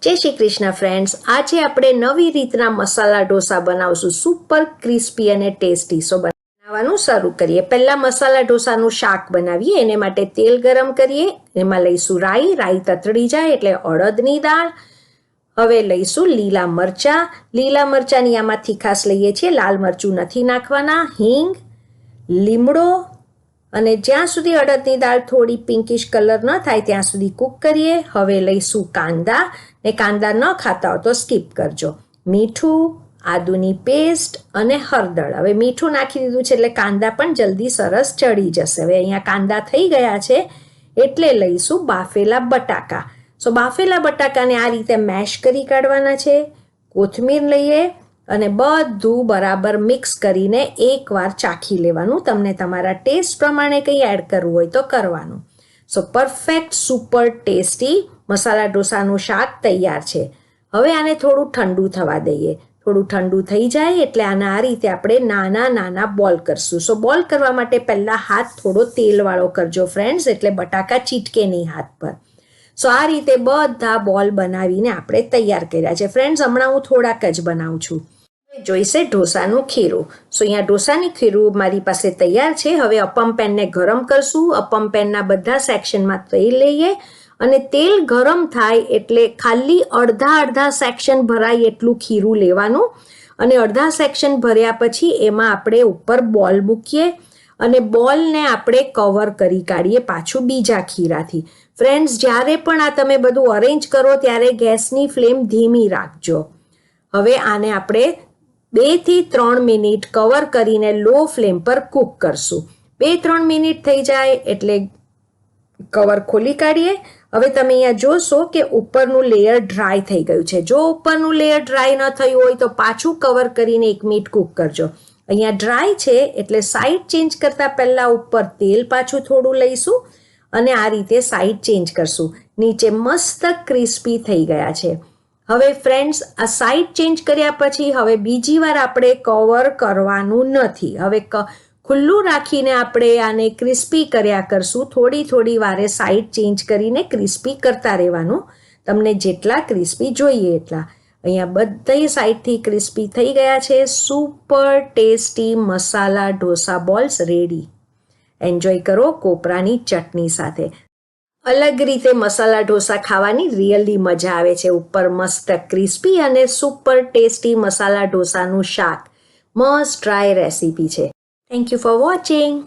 जय श्री कृष्ण फ्रेंड्स। आज આપણે નવી રીતના મસાલા ઢોસા બનાવશું, સુપર ક્રિસ્પી અને ટેસ્ટી। સો બનાવવાનું શરૂ કરીએ। પહેલા મસાલા ઢોસાનું શાક બનાવીએ। એને માટે તેલ ગરમ કરીએ, એમાં લઈશું રાઈ। રાઈ તતડી જાય એટલે અડદની દાળ। હવે લઈશું લીલા મરચાં। લીલા મરચાંની આમાં તીખાશ લઈએ છીએ, લાલ મરચું નથી નાખવાના। હિંગ, લીમડો અને જ્યાં સુધી અડદની દાળ થોડી પિંકિશ કલર ન થાય ત્યાં સુધી કૂક કરીએ। હવે લઈશું કાંદા, ને કાંદા ન ખાતા હો તો સ્કીપ કરજો। મીઠું, આદુની પેસ્ટ અને હળદર। હવે મીઠું નાખી દીધું છે એટલે કાંદા પણ જલ્દી સરસ ચડી જશે। હવે અહીંયા કાંદા થઈ ગયા છે એટલે લઈશું બાફેલા બટાકા। સો બાફેલા બટાકાને આ રીતે મેશ કરી કાઢવાના છે। કોથમીર લઈએ અને બધું બરાબર મિક્સ કરીને એકવાર ચાખી લેવાનું। તમને તમારા ટેસ્ટ પ્રમાણે કંઈ એડ કરવું હોય તો કરવાનું। સો પરફેક્ટ સુપર ટેસ્ટી મસાલા ઢોસાનું શાક તૈયાર છે। હવે આને થોડું ઠંડુ થવા દઈએ। થોડું ઠંડુ થઈ જાય એટલે આના આ રીતે આપણે નાના નાના બોલ કરશું। સો બોલ કરવા માટે પહેલાં હાથ થોડો તેલવાળો કરજો ફ્રેન્ડ્સ, એટલે બટાકા ચીટકે નહીં હાથ પર। સો આ રીતે બધા બોલ બનાવીને આપણે તૈયાર કર્યા છે ફ્રેન્ડ્સ। હમણાં હું થોડાક જ બનાવું છું। જોઈશે ઢોસાનું ખીરું। સો અહીંયા ઢોસાની ખીરું મારી પાસે તૈયાર છે। હવે અપમ પેનને ગરમ કરશું। અપમ પેનના બધા સેક્શનમાં તેલ લઈએ અને તેલ ગરમ થાય એટલે ખાલી અડધા સેક્શન ભરાય એટલું ખીરું લેવાનું અને અડધા સેક્શન ભર્યા પછી એમાં આપણે ઉપર બોલ મૂકીએ અને બોલને આપણે કવર કરી કાઢીએ પાછું બીજા ખીરાથી। ફ્રેન્ડ્સ, જ્યારે પણ આ તમે બધું અરેન્જ કરો ત્યારે ગેસની ફ્લેમ ધીમી રાખજો। હવે આને આપણે 2 થી 3 મિનિટ કવર કરીને લો ફ્લેમ પર કૂક કરશું। 2-3 મિનિટ થઈ જાય એટલે કવર ખોલી કાઢીએ। હવે તમે અહીંયા જોશો કે ઉપરનું લેયર ડ્રાય થઈ ગયું છે। જો ઉપરનું લેયર ડ્રાય ન થયું હોય તો પાછું કવર કરીને 1 મિનિટ કૂક કરજો। અહીંયા ડ્રાય છે એટલે સાઈડ ચેન્જ કરતાં પહેલાં ઉપર તેલ પાછું થોડું લઈશું અને આ રીતે સાઈડ ચેન્જ કરશું। નીચે મસ્ત ક્રિસ્પી થઈ ગયા છે। હવે ફ્રેન્ડ્સ, આ સાઈડ ચેન્જ કર્યા પછી હવે બીજી વાર આપણે કવર કરવાનું નથી। હવે ખુલ્લું રાખીને આપણે આને ક્રિસ્પી કર્યા કરશું। થોડી વારે સાઈડ ચેન્જ કરીને ક્રિસ્પી કરતા રહેવાનું, તમને જેટલા ક્રિસ્પી જોઈએ એટલા। અહીંયા બધી સાઈડથી ક્રિસ્પી થઈ ગયા છે। Super tasty masala dosa balls ready. Enjoy કરો કોપરાની ચટણી સાથે। અલગ રીતે મસાલા ઢોસા ખાવાની રિયલી મજા આવે છે। ઉપર મસ્ત ક્રિસ્પી અને સુપર ટેસ્ટી મસાલા ઢોસાનું શાક મસ્ટ ટ્રાય રેસીપી છે। Thank you for watching.